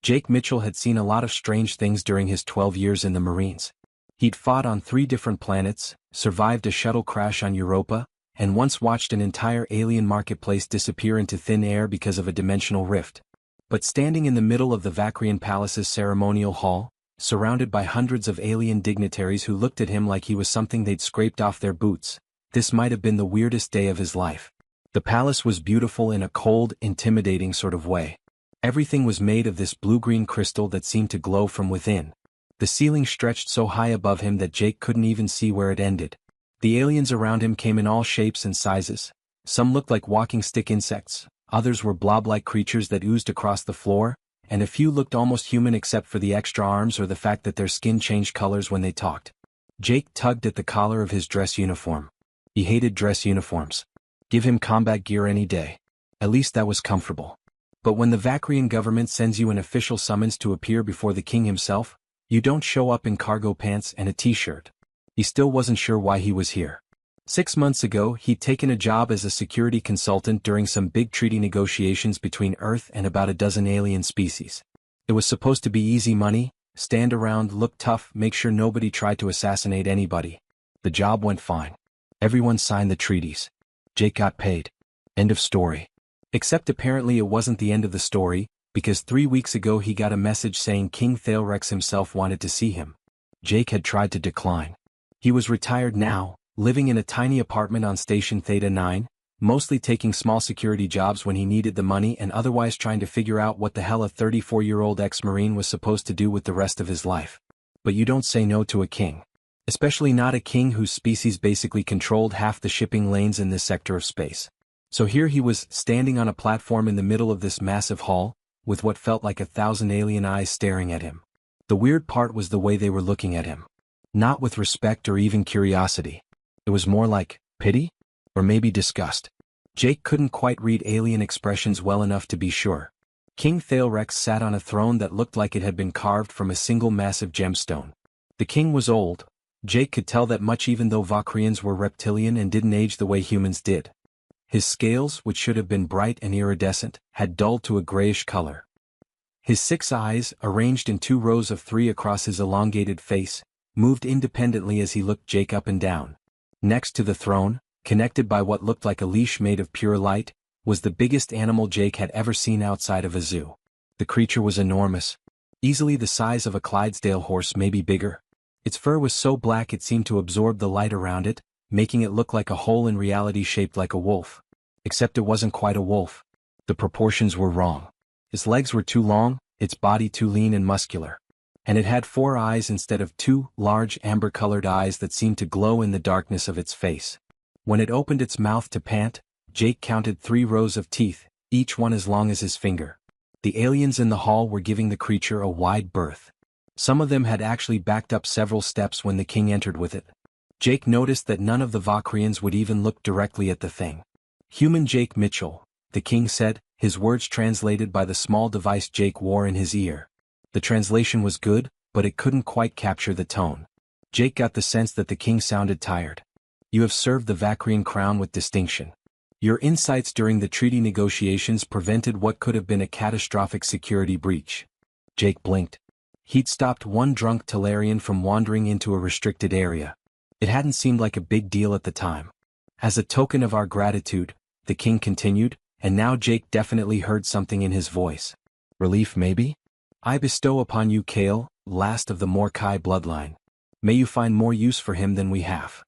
Jake Mitchell had seen a lot of strange things during his 12 years in the Marines. He'd fought on 3 different planets, survived a shuttle crash on Europa, and once watched an entire alien marketplace disappear into thin air because of a dimensional rift. But standing in the middle of the Vakrian Palace's ceremonial hall, surrounded by hundreds of alien dignitaries who looked at him like he was something they'd scraped off their boots, this might have been the weirdest day of his life. The palace was beautiful in a cold, intimidating sort of way. Everything was made of this blue-green crystal that seemed to glow from within. The ceiling stretched so high above him that Jake couldn't even see where it ended. The aliens around him came in all shapes and sizes. Some looked like walking stick insects, others were blob-like creatures that oozed across the floor, and a few looked almost human except for the extra arms or the fact that their skin changed colors when they talked. Jake tugged at the collar of his dress uniform. He hated dress uniforms. Give him combat gear any day. At least that was comfortable. But when the Vakrian government sends you an official summons to appear before the king himself, you don't show up in cargo pants and a t-shirt. He still wasn't sure why he was here. 6 months ago, he'd taken a job as a security consultant during some big treaty negotiations between Earth and about a dozen alien species. It was supposed to be easy money, stand around, look tough, make sure nobody tried to assassinate anybody. The job went fine. Everyone signed the treaties. Jake got paid. End of story. Except apparently it wasn't the end of the story, because 3 weeks ago he got a message saying King Thalrex himself wanted to see him. Jake had tried to decline. He was retired now, living in a tiny apartment on Station Theta 9, mostly taking small security jobs when he needed the money and otherwise trying to figure out what the hell a 34-year-old ex-Marine was supposed to do with the rest of his life. But you don't say no to a king. Especially not a king whose species basically controlled half the shipping lanes in this sector of space. So here he was, standing on a platform in the middle of this massive hall, with what felt like 1,000 alien eyes staring at him. The weird part was the way they were looking at him. Not with respect or even curiosity. It was more like pity? Or maybe disgust. Jake couldn't quite read alien expressions well enough to be sure. King Thalrex sat on a throne that looked like it had been carved from a single massive gemstone. The king was old. Jake could tell that much even though Vakrians were reptilian and didn't age the way humans did. His scales, which should have been bright and iridescent, had dulled to a grayish color. His 6 eyes, arranged in 2 rows of 3 across his elongated face, moved independently as he looked Jake up and down. Next to the throne, connected by what looked like a leash made of pure light, was the biggest animal Jake had ever seen outside of a zoo. The creature was enormous. Easily the size of a Clydesdale horse, maybe bigger. Its fur was so black it seemed to absorb the light around it, making it look like a hole in reality shaped like a wolf. Except it wasn't quite a wolf. The proportions were wrong. Its legs were too long, its body too lean and muscular. And it had 4 eyes instead of 2 large amber-colored eyes that seemed to glow in the darkness of its face. When it opened its mouth to pant, Jake counted 3 rows of teeth, each one as long as his finger. The aliens in the hall were giving the creature a wide berth. Some of them had actually backed up several steps when the king entered with it. Jake noticed that none of the Vakrians would even look directly at the thing. Human Jake Mitchell, the king said, his words translated by the small device Jake wore in his ear. The translation was good, but it couldn't quite capture the tone. Jake got the sense that the king sounded tired. You have served the Vakrian crown with distinction. Your insights during the treaty negotiations prevented what could have been a catastrophic security breach. Jake blinked. He'd stopped one drunk Talarian from wandering into a restricted area. It hadn't seemed like a big deal at the time. As a token of our gratitude, the king continued, and now Jake definitely heard something in his voice. Relief maybe? I bestow upon you Kale, last of the Morkai bloodline. May you find more use for him than we have.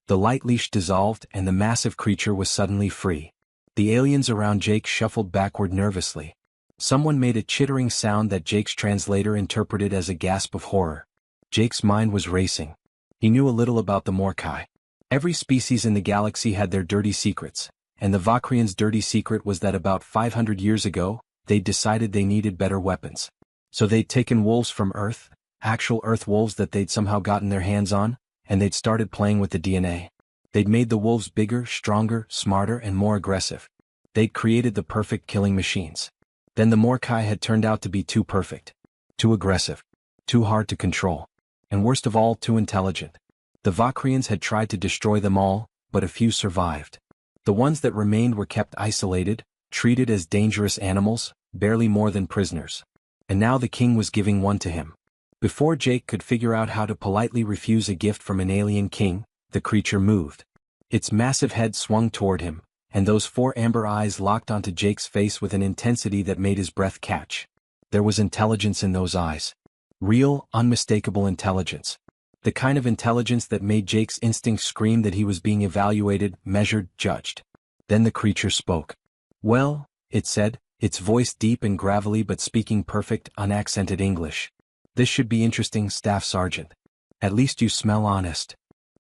The light leash dissolved and the massive creature was suddenly free. The aliens around Jake shuffled backward nervously. Someone made a chittering sound that Jake's translator interpreted as a gasp of horror. Jake's mind was racing. He knew a little about the Morkai. Every species in the galaxy had their dirty secrets, and the Vakrians' dirty secret was that about 500 years ago, they'd decided they needed better weapons. So they'd taken wolves from Earth, actual Earth wolves that they'd somehow gotten their hands on, and they'd started playing with the DNA. They'd made the wolves bigger, stronger, smarter, and more aggressive. They'd created the perfect killing machines. Then the Morkai had turned out to be too perfect. Too aggressive. Too hard to control. And worst of all, too intelligent. The Vakrians had tried to destroy them all, but a few survived. The ones that remained were kept isolated, treated as dangerous animals, barely more than prisoners. And now the king was giving one to him. Before Jake could figure out how to politely refuse a gift from an alien king, the creature moved. Its massive head swung toward him, and those 4 amber eyes locked onto Jake's face with an intensity that made his breath catch. There was intelligence in those eyes. Real, unmistakable intelligence. The kind of intelligence that made Jake's instincts scream that he was being evaluated, measured, judged. Then the creature spoke. "Well," it said, its voice deep and gravelly but speaking perfect, unaccented English. "This should be interesting, Staff Sergeant. At least you smell honest."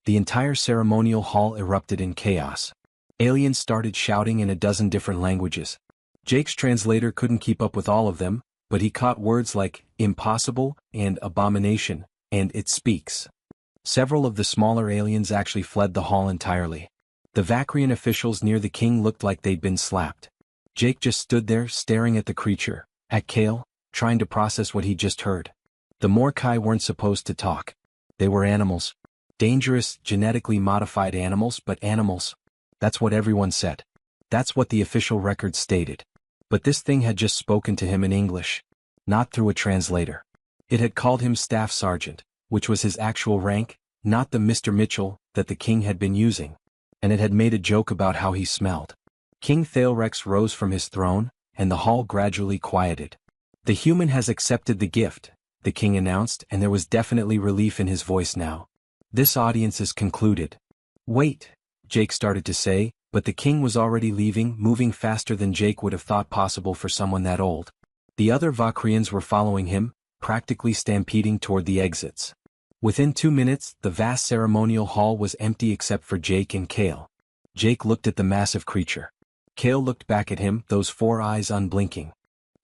The entire ceremonial hall erupted in chaos. Aliens started shouting in a dozen different languages. Jake's translator couldn't keep up with all of them, but he caught words like impossible and abomination, and it speaks. Several of the smaller aliens actually fled the hall entirely. The Vakrian officials near the king looked like they'd been slapped. Jake just stood there staring at the creature, at Kale, trying to process what he'd just heard. The Morkai weren't supposed to talk. They were animals. Dangerous, genetically modified animals, but animals. That's what everyone said. That's what the official record stated. But this thing had just spoken to him in English. Not through a translator. It had called him Staff Sergeant, which was his actual rank, not the Mr. Mitchell that the king had been using. And it had made a joke about how he smelled. King Thalrex rose from his throne, and the hall gradually quieted. "The human has accepted the gift," the king announced, and there was definitely relief in his voice now. "This audience is concluded." "Wait," Jake started to say, but the king was already leaving, moving faster than Jake would have thought possible for someone that old. The other Vakrians were following him, practically stampeding toward the exits. Within 2 minutes, the vast ceremonial hall was empty except for Jake and Kale. Jake looked at the massive creature. Kale looked back at him, those 4 eyes unblinking.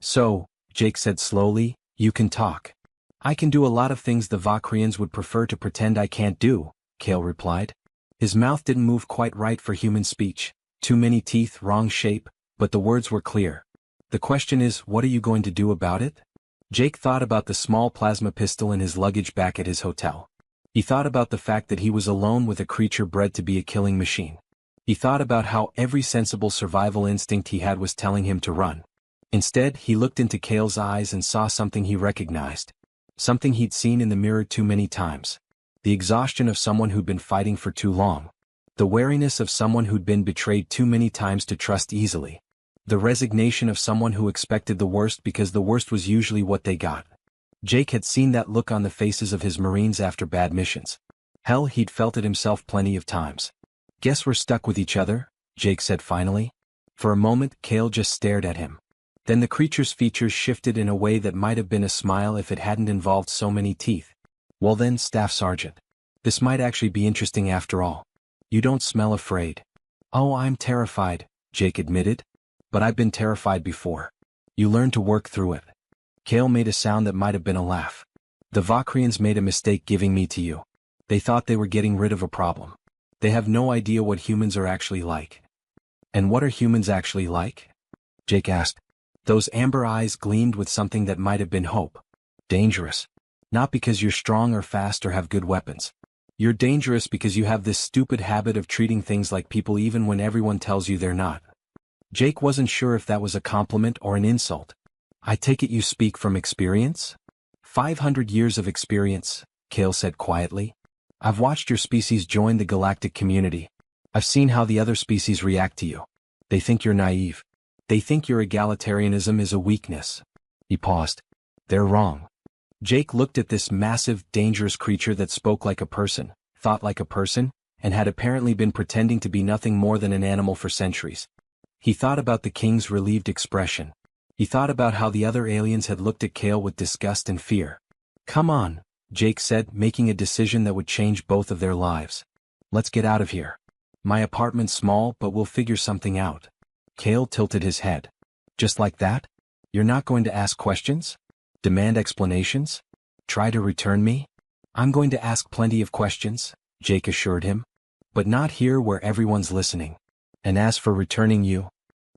"So," Jake said slowly, "you can talk." "I can do a lot of things the Vakrians would prefer to pretend I can't do," Kale replied. His mouth didn't move quite right for human speech. Too many teeth, wrong shape, but the words were clear. "The question is, what are you going to do about it?" Jake thought about the small plasma pistol in his luggage back at his hotel. He thought about the fact that he was alone with a creature bred to be a killing machine. He thought about how every sensible survival instinct he had was telling him to run. Instead, he looked into Kale's eyes and saw something he recognized. Something he'd seen in the mirror too many times. The exhaustion of someone who'd been fighting for too long. The wariness of someone who'd been betrayed too many times to trust easily. The resignation of someone who expected the worst because the worst was usually what they got. Jake had seen that look on the faces of his Marines after bad missions. Hell, he'd felt it himself plenty of times. "Guess we're stuck with each other," Jake said finally. For a moment, Kale just stared at him. Then the creature's features shifted in a way that might have been a smile if it hadn't involved so many teeth. "Well then, Staff Sergeant. This might actually be interesting after all. You don't smell afraid." "Oh, I'm terrified," Jake admitted. "But I've been terrified before. You learn to work through it." Kale made a sound that might have been a laugh. "The Vakrians made a mistake giving me to you. They thought they were getting rid of a problem. They have no idea what humans are actually like." "And what are humans actually like?" Jake asked. Those amber eyes gleamed with something that might have been hope. "Dangerous. Not because you're strong or fast or have good weapons. You're dangerous because you have this stupid habit of treating things like people even when everyone tells you they're not." Jake wasn't sure if that was a compliment or an insult. "I take it you speak from experience?" 500 years of experience," Kale said quietly. "I've watched your species join the galactic community. I've seen how the other species react to you. They think you're naive. They think your egalitarianism is a weakness." He paused. "They're wrong." Jake looked at this massive, dangerous creature that spoke like a person, thought like a person, and had apparently been pretending to be nothing more than an animal for centuries. He thought about the king's relieved expression. He thought about how the other aliens had looked at Kale with disgust and fear. "Come on," Jake said, making a decision that would change both of their lives. "Let's get out of here. My apartment's small, but we'll figure something out." Kale tilted his head. "Just like that? You're not going to ask questions? Demand explanations? Try to return me?" "I'm going to ask plenty of questions," Jake assured him. "But not here where everyone's listening. And as for returning you..."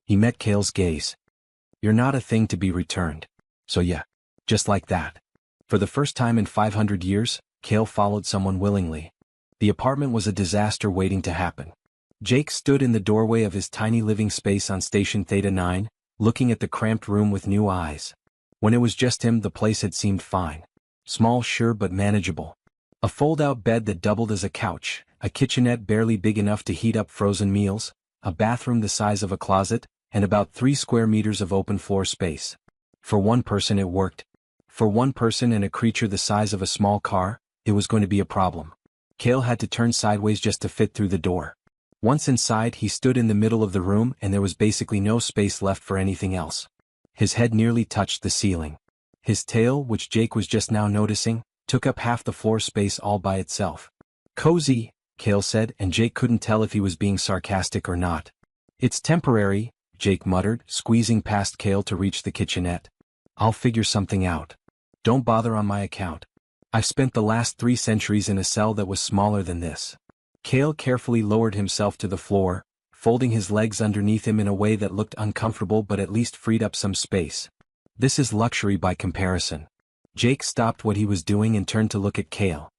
He met Kale's gaze. "You're not a thing to be returned. So yeah, just like that." For the first time in 500 years, Kale followed someone willingly. The apartment was a disaster waiting to happen. Jake stood in the doorway of his tiny living space on Station Theta 9, looking at the cramped room with new eyes. When it was just him, the place had seemed fine. Small, sure, but manageable. A fold-out bed that doubled as a couch, a kitchenette barely big enough to heat up frozen meals, a bathroom the size of a closet, and about 3 square meters of open floor space. For one person it worked. For one person and a creature the size of a small car, it was going to be a problem. Cale had to turn sideways just to fit through the door. Once inside, he stood in the middle of the room and there was basically no space left for anything else. His head nearly touched the ceiling. His tail, which Jake was just now noticing, took up half the floor space all by itself. "Cozy," Cale said, and Jake couldn't tell if he was being sarcastic or not. "It's temporary," Jake muttered, squeezing past Cale to reach the kitchenette. "I'll figure something out. Don't bother on my account. I've spent the last 3 centuries in a cell that was smaller than this." Cale carefully lowered himself to the floor, folding his legs underneath him in a way that looked uncomfortable but at least freed up some space. "This is luxury by comparison." Jake stopped what he was doing and turned to look at Cale.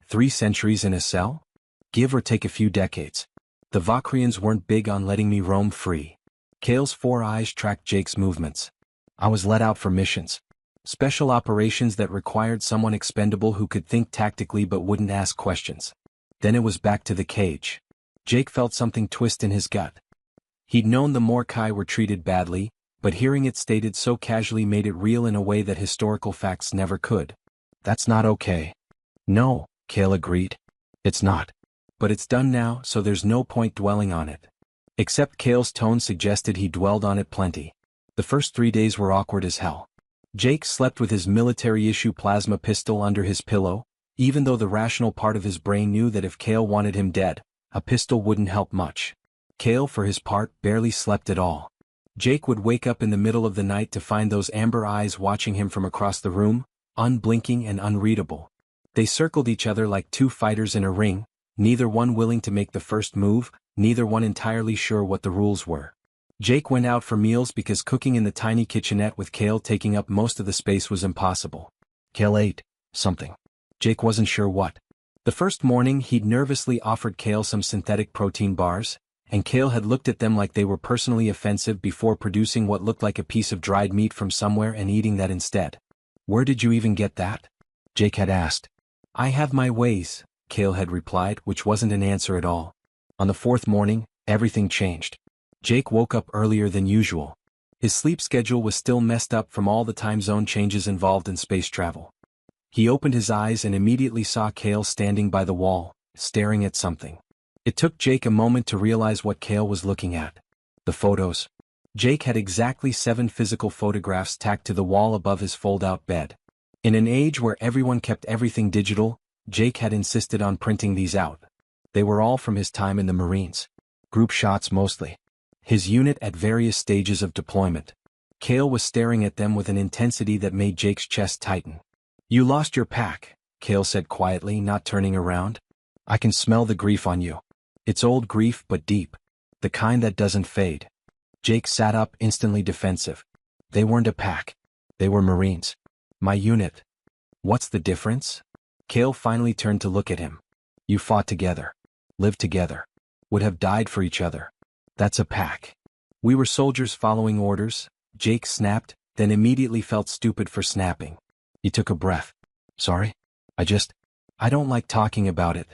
3 centuries in a cell? Give or take a few decades. The Vakrians weren't big on letting me roam free. Cale's 4 eyes tracked Jake's movements. "I was let out for missions. Special operations that required someone expendable who could think tactically but wouldn't ask questions. Then it was back to the cage." Jake felt something twist in his gut. He'd known the Morkai were treated badly, but hearing it stated so casually made it real in a way that historical facts never could. "That's not okay." "No," Cale agreed. "It's not. But it's done now, so there's no point dwelling on it." Except Cale's tone suggested he dwelled on it plenty. The first 3 days were awkward as hell. Jake slept with his military-issue plasma pistol under his pillow, even though the rational part of his brain knew that if Cale wanted him dead, a pistol wouldn't help much. Cale, for his part, barely slept at all. Jake would wake up in the middle of the night to find those amber eyes watching him from across the room, unblinking and unreadable. They circled each other like 2 fighters in a ring, neither one willing to make the first move, neither one entirely sure what the rules were. Jake went out for meals because cooking in the tiny kitchenette with Cale taking up most of the space was impossible. Cale ate something. Jake wasn't sure what. The first morning he'd nervously offered Cale some synthetic protein bars, and Cale had looked at them like they were personally offensive before producing what looked like a piece of dried meat from somewhere and eating that instead. "Where did you even get that?" Jake had asked. "I have my ways," Cale had replied, which wasn't an answer at all. On the 4th morning, everything changed. Jake woke up earlier than usual. His sleep schedule was still messed up from all the time zone changes involved in space travel. He opened his eyes and immediately saw Cale standing by the wall, staring at something. It took Jake a moment to realize what Cale was looking at. The photos. Jake had exactly 7 physical photographs tacked to the wall above his fold-out bed. In an age where everyone kept everything digital, Jake had insisted on printing these out. They were all from his time in the Marines. Group shots mostly. His unit at various stages of deployment. Cale was staring at them with an intensity that made Jake's chest tighten. "You lost your pack," Cale said quietly, not turning around. "I can smell the grief on you. It's old grief but deep. The kind that doesn't fade." Jake sat up, instantly defensive. "They weren't a pack. They were Marines. My unit." "What's the difference?" Cale finally turned to look at him. "You fought together. Lived together. Would have died for each other. That's a pack. We were soldiers following orders," Jake snapped, then immediately felt stupid for snapping. He took a breath. "Sorry? I don't like talking about it."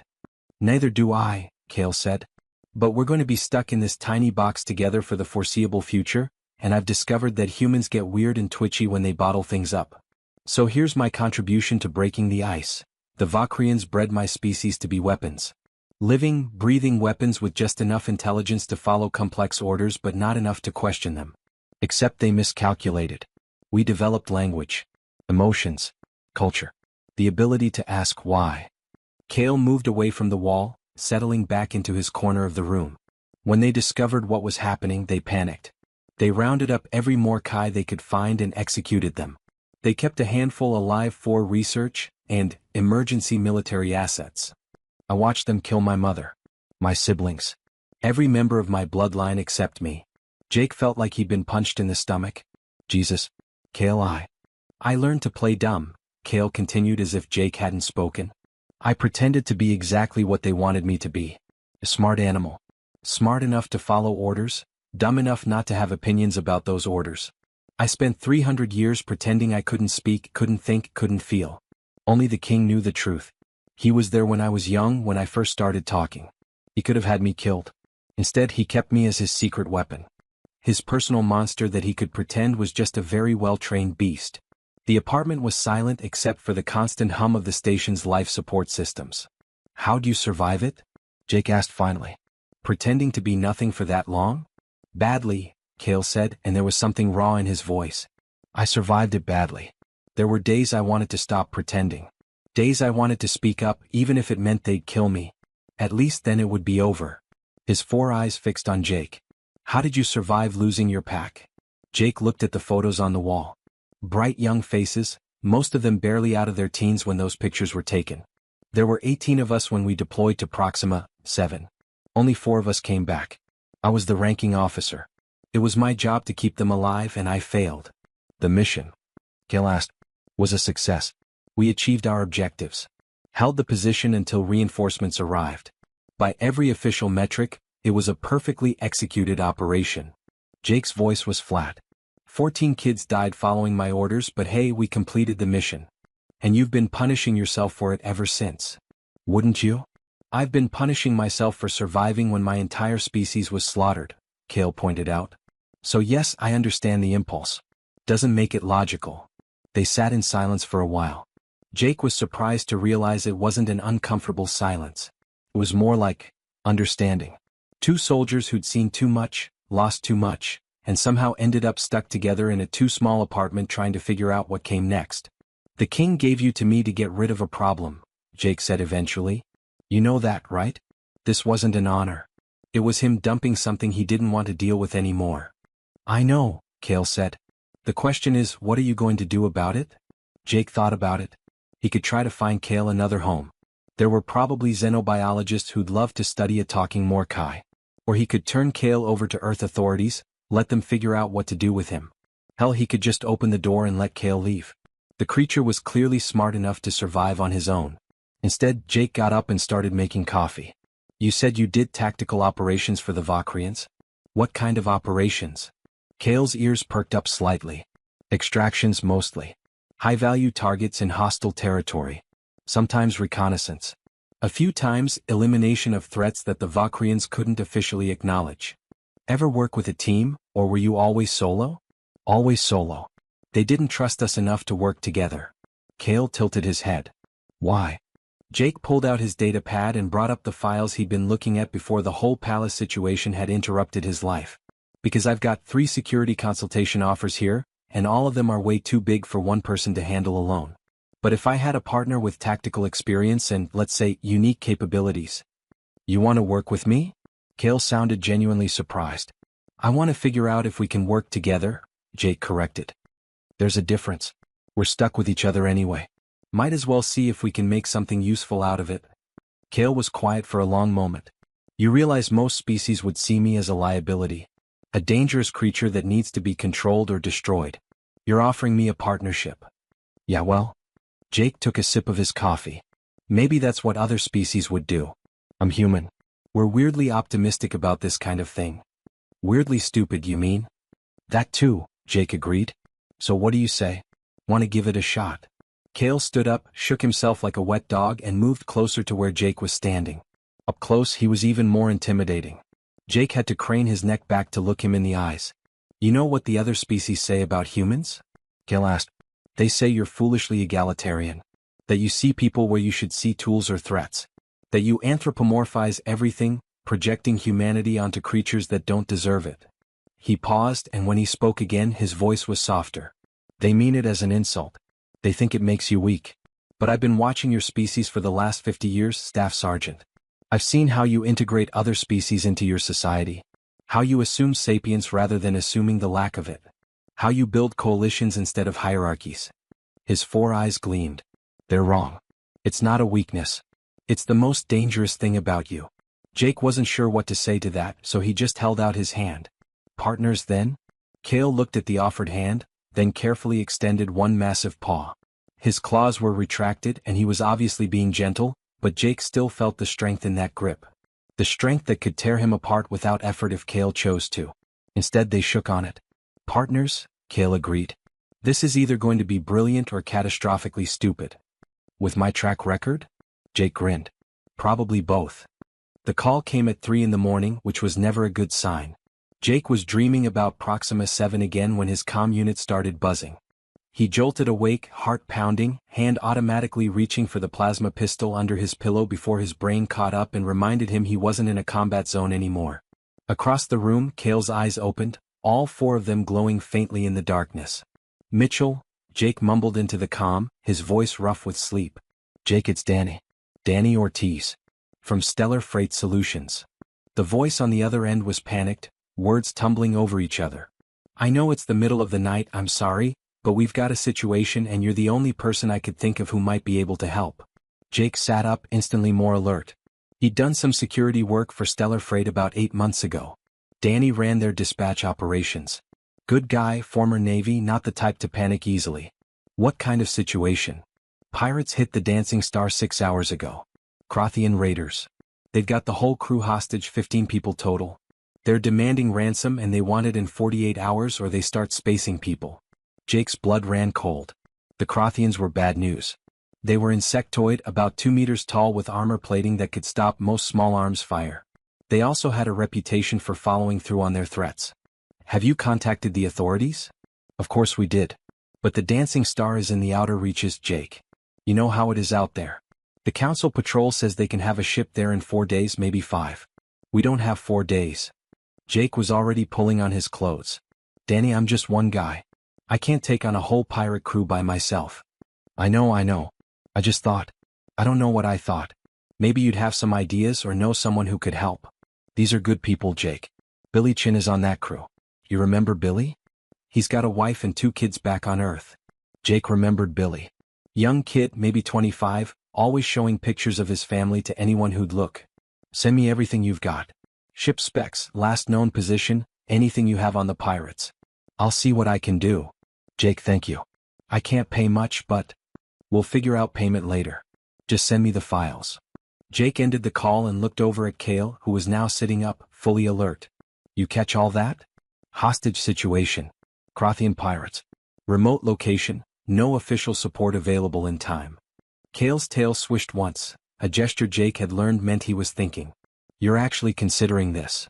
"Neither do I," Cale said. "But we're going to be stuck in this tiny box together for the foreseeable future, and I've discovered that humans get weird and twitchy when they bottle things up. So here's my contribution to breaking the ice. The Vakrians bred my species to be weapons. Living, breathing weapons with just enough intelligence to follow complex orders but not enough to question them. Except they miscalculated. We developed language, emotions, culture, the ability to ask why." Cale moved away from the wall, settling back into his corner of the room. When they discovered what was happening, they panicked. They rounded up every Morkai they could find and executed them. They kept a handful alive for research and emergency military assets. I watched them kill my mother, my siblings, every member of my bloodline except me. Jake felt like he'd been punched in the stomach. "Jesus, Cale, I learned to play dumb," Cale continued as if Jake hadn't spoken. "I pretended to be exactly what they wanted me to be. A smart animal. Smart enough to follow orders, dumb enough not to have opinions about those orders. I spent 300 years pretending I couldn't speak, couldn't think, couldn't feel. Only the king knew the truth. He was there when I was young, when I first started talking. He could have had me killed. Instead, he kept me as his secret weapon. His personal monster that he could pretend was just a very well-trained beast. The apartment was silent except for the constant hum of the station's life support systems. How'd you survive it? Jake asked finally. Pretending to be nothing for that long? Badly, Cale said, and there was something raw in his voice. I survived it badly. There were days I wanted to stop pretending. Days I wanted to speak up, even if it meant they'd kill me. At least then it would be over. His 4 eyes fixed on Jake. How did you survive losing your pack? Jake looked at the photos on the wall. Bright young faces, most of them barely out of their teens when those pictures were taken. There were 18 of us when we deployed to Proxima, 7. Only 4 of us came back. I was the ranking officer. It was my job to keep them alive and I failed. The mission, Cale asked, was a success. We achieved our objectives. Held the position until reinforcements arrived. By every official metric, it was a perfectly executed operation. Jake's voice was flat. 14 kids died following my orders, but hey, we completed the mission. And you've been punishing yourself for it ever since. Wouldn't you? I've been punishing myself for surviving when my entire species was slaughtered, Cale pointed out. So yes, I understand the impulse. Doesn't make it logical. They sat in silence for a while. Jake was surprised to realize it wasn't an uncomfortable silence. It was more like understanding. 2 soldiers who'd seen too much, lost too much, and somehow ended up stuck together in a too small apartment trying to figure out what came next. The king gave you to me to get rid of a problem, Jake said eventually. You know that, right? This wasn't an honor. It was him dumping something he didn't want to deal with anymore. I know, Cale said. The question is, what are you going to do about it? Jake thought about it. He could try to find Cale another home. There were probably xenobiologists who'd love to study a talking Morkai. Or he could turn Cale over to Earth authorities, let them figure out what to do with him. Hell, he could just open the door and let Cale leave. The creature was clearly smart enough to survive on his own. Instead, Jake got up and started making coffee. You said you did tactical operations for the Vakrians? What kind of operations? Cale's ears perked up slightly. Extractions mostly. High-value targets in hostile territory. Sometimes reconnaissance. A few times, elimination of threats that the Vakrians couldn't officially acknowledge. Ever work with a team, or were you always solo? Always solo. They didn't trust us enough to work together. Cale tilted his head. Why? Jake pulled out his data pad and brought up the files he'd been looking at before the whole palace situation had interrupted his life. Because I've got 3 security consultation offers here, and all of them are way too big for one person to handle alone. But if I had a partner with tactical experience and, let's say, unique capabilities. You want to work with me? Cale sounded genuinely surprised. I want to figure out if we can work together, Jake corrected. There's a difference. We're stuck with each other anyway. Might as well see if we can make something useful out of it. Cale was quiet for a long moment. You realize most species would see me as a liability. A dangerous creature that needs to be controlled or destroyed. You're offering me a partnership. Yeah, well. Jake took a sip of his coffee. Maybe that's what other species would do. I'm human. We're weirdly optimistic about this kind of thing. Weirdly stupid, you mean? That too, Jake agreed. So what do you say? Want to give it a shot? Cale stood up, shook himself like a wet dog and moved closer to where Jake was standing. Up close, he was even more intimidating. Jake had to crane his neck back to look him in the eyes. You know what the other species say about humans? Cale asked. They say you're foolishly egalitarian. That you see people where you should see tools or threats. That you anthropomorphize everything, projecting humanity onto creatures that don't deserve it. He paused, and when he spoke again, his voice was softer. They mean it as an insult. They think it makes you weak. But I've been watching your species for the last 50 years, Staff Sergeant. I've seen how you integrate other species into your society. How you assume sapience rather than assuming the lack of it. How you build coalitions instead of hierarchies. His 4 eyes gleamed. They're wrong. It's not a weakness. It's the most dangerous thing about you. Jake wasn't sure what to say to that, so he just held out his hand. Partners then? Cale looked at the offered hand, then carefully extended one massive paw. His claws were retracted and he was obviously being gentle, but Jake still felt the strength in that grip. The strength that could tear him apart without effort if Cale chose to. Instead they shook on it. Partners? Cale agreed. This is either going to be brilliant or catastrophically stupid. With my track record? Jake grinned. Probably both. The call came at 3 in the morning, which was never a good sign. Jake was dreaming about Proxima 7 again when his comm unit started buzzing. He jolted awake, heart pounding, hand automatically reaching for the plasma pistol under his pillow before his brain caught up and reminded him he wasn't in a combat zone anymore. Across the room, Cale's eyes opened, all 4 of them glowing faintly in the darkness. Mitchell, Jake mumbled into the comm, his voice rough with sleep. Jake, it's Danny. Danny Ortiz. From Stellar Freight Solutions. The voice on the other end was panicked, words tumbling over each other. I know it's the middle of the night, I'm sorry, but we've got a situation and you're the only person I could think of who might be able to help. Jake sat up, instantly more alert. He'd done some security work for Stellar Freight about 8 months ago. Danny ran their dispatch operations. Good guy, former Navy, not the type to panic easily. What kind of situation? Pirates hit the Dancing Star 6 hours ago. Crothian raiders. They've got the whole crew hostage, 15 people total. They're demanding ransom and they want it in 48 hours or they start spacing people. Jake's blood ran cold. The Crothians were bad news. They were insectoid, about 2 meters tall with armor plating that could stop most small arms fire. They also had a reputation for following through on their threats. Have you contacted the authorities? Of course we did. But the Dancing Star is in the outer reaches, Jake. You know how it is out there. The Council Patrol says they can have a ship there in 4 days, maybe 5. We don't have 4 days. Jake was already pulling on his clothes. Danny, I'm just one guy. I can't take on a whole pirate crew by myself. I know. I just thought. I don't know what I thought. Maybe you'd have some ideas or know someone who could help. These are good people, Jake. Billy Chin is on that crew. You remember Billy? He's got a wife and 2 kids back on Earth. Jake remembered Billy. Young kid, maybe 25, always showing pictures of his family to anyone who'd look. Send me everything you've got. Ship specs, last known position, anything you have on the pirates. I'll see what I can do. Jake, thank you. I can't pay much, but we'll figure out payment later. Just send me the files. Jake ended the call and looked over at Cale, who was now sitting up, fully alert. You catch all that? Hostage situation. Crothian pirates. Remote location, no official support available in time. Cale's tail swished once, a gesture Jake had learned meant he was thinking. You're actually considering this.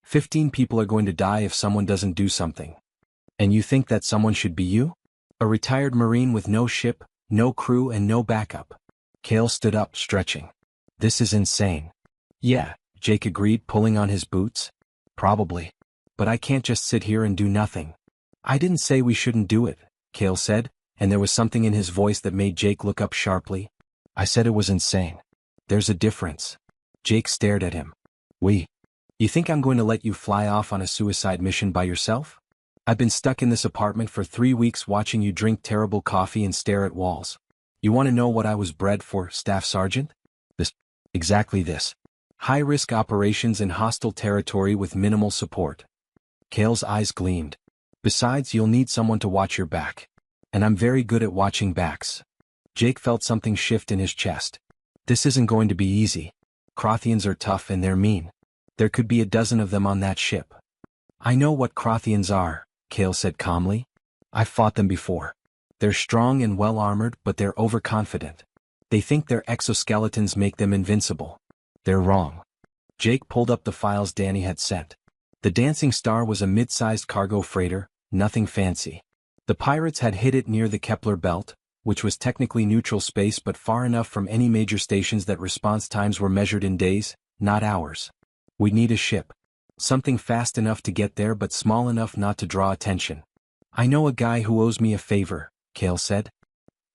15 people are going to die if someone doesn't do something. And you think that someone should be you? A retired Marine with no ship, no crew and no backup. Cale stood up, stretching. This is insane. Yeah, Jake agreed, pulling on his boots. Probably. But I can't just sit here and do nothing. I didn't say we shouldn't do it, Cale said, and there was something in his voice that made Jake look up sharply. I said it was insane. There's a difference. Jake stared at him. You think I'm going to let you fly off on a suicide mission by yourself? I've been stuck in this apartment for 3 weeks watching you drink terrible coffee and stare at walls. You want to know what I was bred for, Staff Sergeant? Exactly this. High-risk operations in hostile territory with minimal support. Cale's eyes gleamed. Besides, you'll need someone to watch your back. And I'm very good at watching backs. Jake felt something shift in his chest. This isn't going to be easy. Crothians are tough and they're mean. There could be a dozen of them on that ship. I know what Crothians are, Cale said calmly. I've fought them before. They're strong and well-armored, but they're overconfident. They think their exoskeletons make them invincible. They're wrong. Jake pulled up the files Danny had sent. The Dancing Star was a mid-sized cargo freighter, nothing fancy. The pirates had hit it near the Kepler belt, which was technically neutral space but far enough from any major stations that response times were measured in days, not hours. We'd need a ship. Something fast enough to get there but small enough not to draw attention. I know a guy who owes me a favor, Cale said.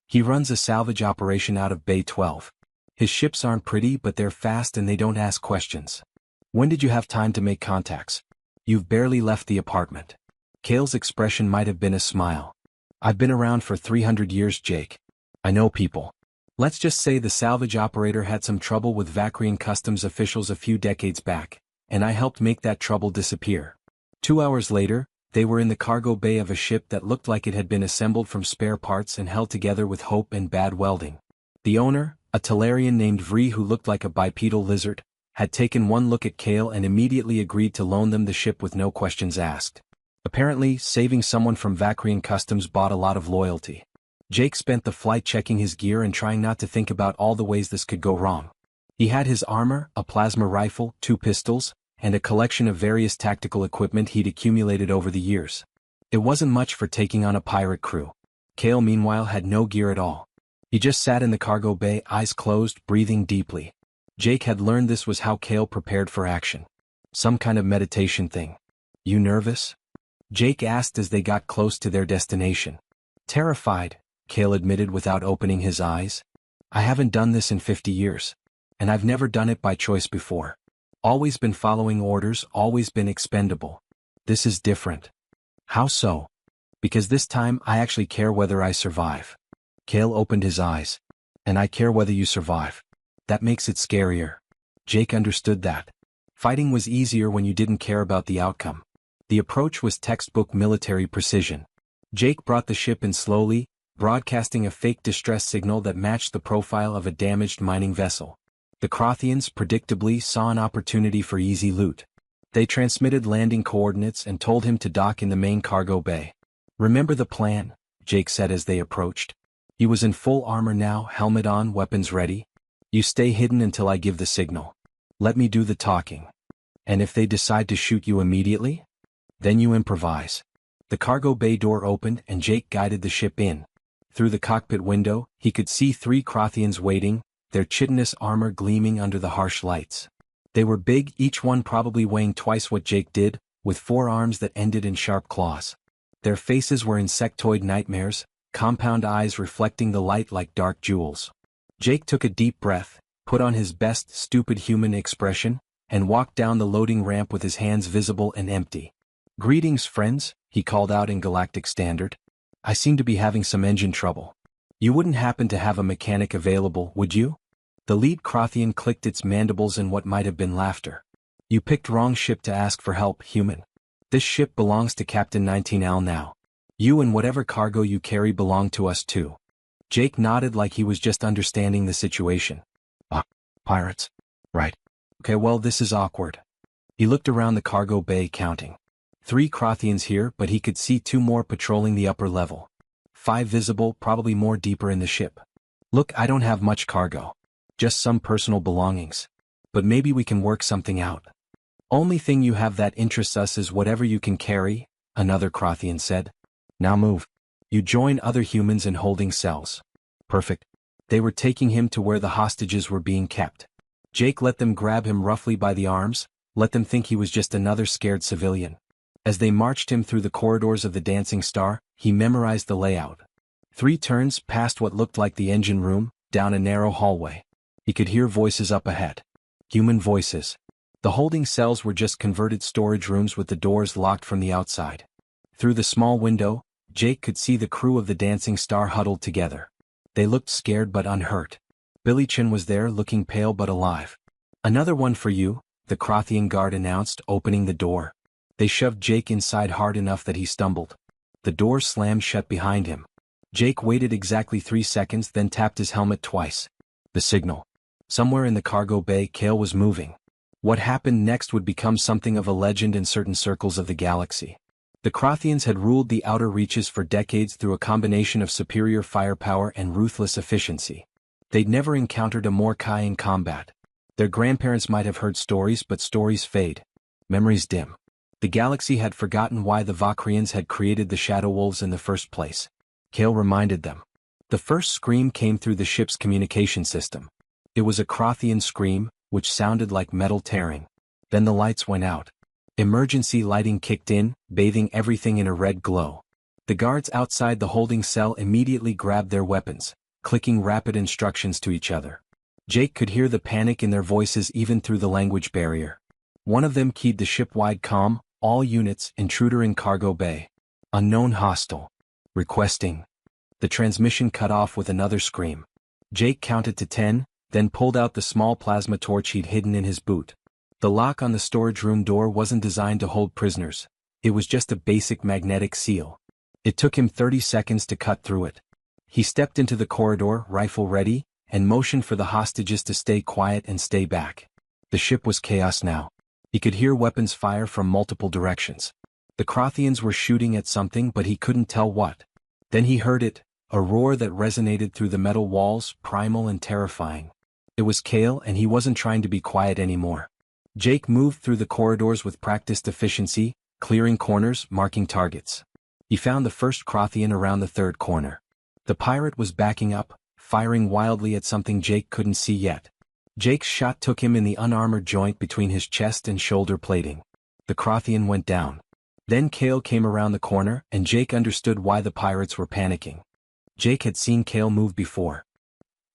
He runs a salvage operation out of Bay 12. His ships aren't pretty but they're fast and they don't ask questions. When did you have time to make contacts? You've barely left the apartment. Cale's expression might have been a smile. I've been around for 300 years, Jake. I know people. Let's just say the salvage operator had some trouble with Vacrian customs officials a few decades back, and I helped make that trouble disappear. 2 hours later, they were in the cargo bay of a ship that looked like it had been assembled from spare parts and held together with hope and bad welding. The owner, a Talarian named Vree who looked like a bipedal lizard, had taken one look at Cale and immediately agreed to loan them the ship with no questions asked. Apparently, saving someone from Vacrian customs bought a lot of loyalty. Jake spent the flight checking his gear and trying not to think about all the ways this could go wrong. He had his armor, a plasma rifle, 2 pistols, and a collection of various tactical equipment he'd accumulated over the years. It wasn't much for taking on a pirate crew. Cale meanwhile had no gear at all. He just sat in the cargo bay, eyes closed, breathing deeply. Jake had learned this was how Cale prepared for action. Some kind of meditation thing. "You nervous?" Jake asked as they got close to their destination. "Terrified," Cale admitted without opening his eyes. "I haven't done this in 50 years. And I've never done it by choice before. Always been following orders, always been expendable. This is different." "How so?" "Because this time I actually care whether I survive." Cale opened his eyes. "And I care whether you survive. That makes it scarier." Jake understood that. Fighting was easier when you didn't care about the outcome. The approach was textbook military precision. Jake brought the ship in slowly, broadcasting a fake distress signal that matched the profile of a damaged mining vessel. The Crothians, predictably, saw an opportunity for easy loot. They transmitted landing coordinates and told him to dock in the main cargo bay. "Remember the plan," Jake said as they approached. He was in full armor now, helmet on, weapons ready. "You stay hidden until I give the signal. Let me do the talking. And if they decide to shoot you immediately? Then you improvise." The cargo bay door opened and Jake guided the ship in. Through the cockpit window, he could see 3 Crothians waiting, their chitinous armor gleaming under the harsh lights. They were big, each one probably weighing twice what Jake did, with 4 arms that ended in sharp claws. Their faces were insectoid nightmares, compound eyes reflecting the light like dark jewels. Jake took a deep breath, put on his best stupid human expression, and walked down the loading ramp with his hands visible and empty. "Greetings, friends," he called out in Galactic Standard. "I seem to be having some engine trouble. You wouldn't happen to have a mechanic available, would you?" The lead Crothian clicked its mandibles in what might have been laughter. "You picked wrong ship to ask for help, human. This ship belongs to Captain 19Al now. You and whatever cargo you carry belong to us too." Jake nodded like he was just understanding the situation. Pirates? Right. Okay, well, this is awkward." He looked around the cargo bay, counting. 3 Crothians here, but he could see 2 more patrolling the upper level. 5 visible, probably more deeper in the ship. "Look, I don't have much cargo. Just some personal belongings. But maybe we can work something out." "Only thing you have that interests us is whatever you can carry," another Crothian said. "Now move. You join other humans in holding cells." "Perfect." They were taking him to where the hostages were being kept. Jake let them grab him roughly by the arms, let them think he was just another scared civilian. As they marched him through the corridors of the Dancing Star, he memorized the layout. 3 turns past what looked like the engine room, down a narrow hallway. He could hear voices up ahead. Human voices. The holding cells were just converted storage rooms with the doors locked from the outside. Through the small window, Jake could see the crew of the Dancing Star huddled together. They looked scared but unhurt. Billy Chin was there, looking pale but alive. "Another one for you," the Crothian guard announced, opening the door. They shoved Jake inside hard enough that he stumbled. The door slammed shut behind him. Jake waited exactly 3 seconds, then tapped his helmet twice. The signal. Somewhere in the cargo bay, Cale was moving. What happened next would become something of a legend in certain circles of the galaxy. The Crothians had ruled the outer reaches for decades through a combination of superior firepower and ruthless efficiency. They'd never encountered a Morkai in combat. Their grandparents might have heard stories, but stories fade. Memories dim. The galaxy had forgotten why the Vakrians had created the Shadow Wolves in the first place. Cale reminded them. The first scream came through the ship's communication system. It was a Crothian scream, which sounded like metal tearing. Then the lights went out. Emergency lighting kicked in, bathing everything in a red glow. The guards outside the holding cell immediately grabbed their weapons, clicking rapid instructions to each other. Jake could hear the panic in their voices even through the language barrier. One of them keyed the ship-wide comm, "All units, intruder in cargo bay. Unknown hostile. Requesting." The transmission cut off with another scream. Jake counted to 10, then pulled out the small plasma torch he'd hidden in his boot. The lock on the storage room door wasn't designed to hold prisoners. It was just a basic magnetic seal. It took him 30 seconds to cut through it. He stepped into the corridor, rifle ready, and motioned for the hostages to stay quiet and stay back. The ship was chaos now. He could hear weapons fire from multiple directions. The Crothians were shooting at something but he couldn't tell what. Then he heard it, a roar that resonated through the metal walls, primal and terrifying. It was Kale and he wasn't trying to be quiet anymore. Jake moved through the corridors with practiced efficiency, clearing corners, marking targets. He found the first Crothian around the third corner. The pirate was backing up, firing wildly at something Jake couldn't see yet. Jake's shot took him in the unarmored joint between his chest and shoulder plating. The Crothian went down. Then Kale came around the corner and Jake understood why the pirates were panicking. Jake had seen Kale move before.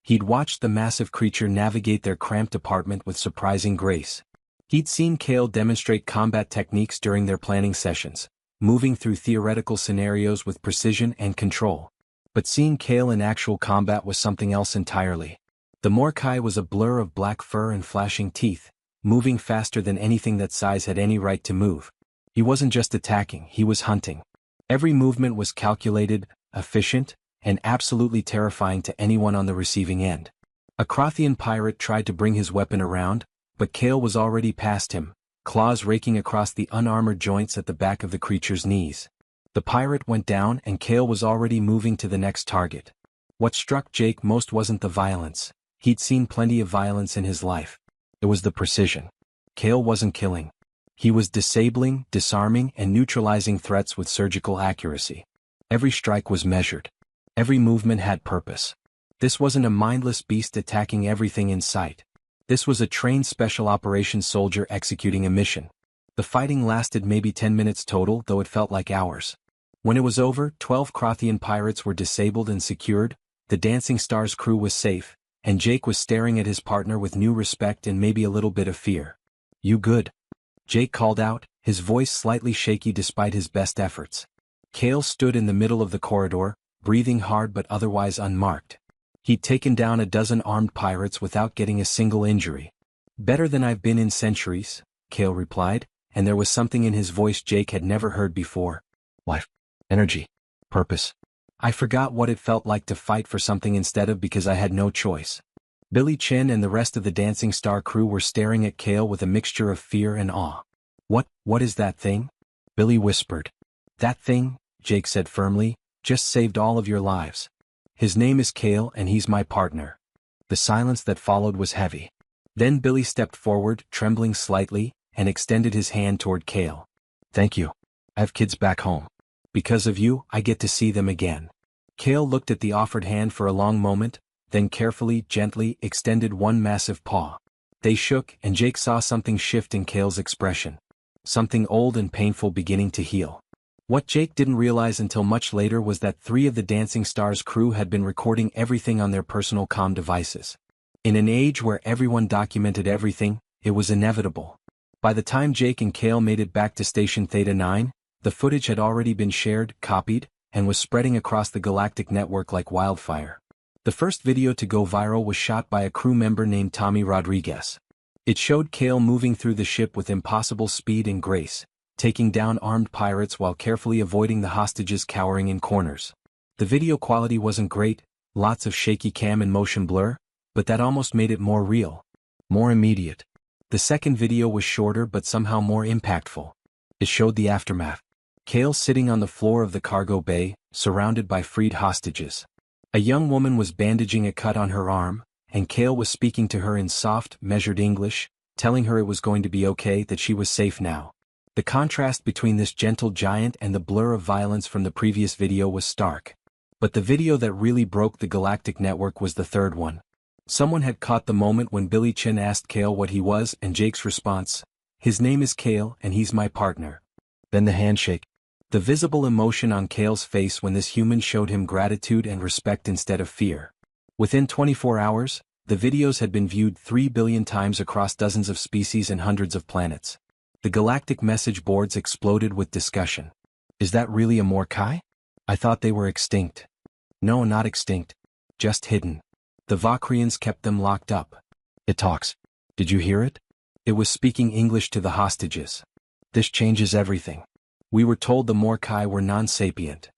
He'd watched the massive creature navigate their cramped apartment with surprising grace. He'd seen Kale demonstrate combat techniques during their planning sessions, moving through theoretical scenarios with precision and control. But seeing Kale in actual combat was something else entirely. The Morkai was a blur of black fur and flashing teeth, moving faster than anything that size had any right to move. He wasn't just attacking, he was hunting. Every movement was calculated, efficient, and absolutely terrifying to anyone on the receiving end. A Crothian pirate tried to bring his weapon around, but Kale was already past him, claws raking across the unarmored joints at the back of the creature's knees. The pirate went down and Kale was already moving to the next target. What struck Jake most wasn't the violence. He'd seen plenty of violence in his life. It was the precision. Kale wasn't killing. He was disabling, disarming, and neutralizing threats with surgical accuracy. Every strike was measured. Every movement had purpose. This wasn't a mindless beast attacking everything in sight. This was a trained special operations soldier executing a mission. The fighting lasted maybe 10 minutes total, though it felt like hours. When it was over, 12 Crothian pirates were disabled and secured, the Dancing Star's crew was safe, and Jake was staring at his partner with new respect and maybe a little bit of fear. "You good?" Jake called out, his voice slightly shaky despite his best efforts. Kale stood in the middle of the corridor, breathing hard but otherwise unmarked. He'd taken down a dozen armed pirates without getting a single injury. "Better than I've been in centuries," Kale replied, and there was something in his voice Jake had never heard before. "Life. Energy. Purpose. I forgot what it felt like to fight for something instead of because I had no choice." Billy Chin and the rest of the Dancing Star crew were staring at Kale with a mixture of fear and awe. What is that thing?" Billy whispered. "That thing," Jake said firmly, "just saved all of your lives. His name is Kale and he's my partner." The silence that followed was heavy. Then Billy stepped forward, trembling slightly, and extended his hand toward Kale. "Thank you. I have kids back home. Because of you, I get to see them again." Kale looked at the offered hand for a long moment, then carefully, gently, extended one massive paw. They shook, and Jake saw something shift in Kale's expression. Something old and painful beginning to heal. What Jake didn't realize until much later was that 3 of the Dancing Star's crew had been recording everything on their personal comm devices. In an age where everyone documented everything, it was inevitable. By the time Jake and Kale made it back to Station Theta 9, the footage had already been shared, copied, and was spreading across the galactic network like wildfire. The first video to go viral was shot by a crew member named Tommy Rodriguez. It showed Kale moving through the ship with impossible speed and grace, taking down armed pirates while carefully avoiding the hostages cowering in corners. The video quality wasn't great, lots of shaky cam and motion blur, but that almost made it more real, more immediate. The second video was shorter but somehow more impactful. It showed the aftermath. Kale sitting on the floor of the cargo bay, surrounded by freed hostages. A young woman was bandaging a cut on her arm, and Kale was speaking to her in soft, measured English, telling her it was going to be okay, that she was safe now. The contrast between this gentle giant and the blur of violence from the previous video was stark. But the video that really broke the galactic network was the third one. Someone had caught the moment when Billy Chin asked Kale what he was, and Jake's response, "His name is Kale and he's my partner." Then the handshake. The visible emotion on Kale's face when this human showed him gratitude and respect instead of fear. Within 24 hours, the videos had been viewed 3 billion times across dozens of species and hundreds of planets. The galactic message boards exploded with discussion. "Is that really a Morkai? I thought they were extinct." "No, not extinct. Just hidden. The Vakrians kept them locked up." "It talks. Did you hear it?" It was speaking English to the hostages. "This changes everything. We were told the Morkai were non-sapient.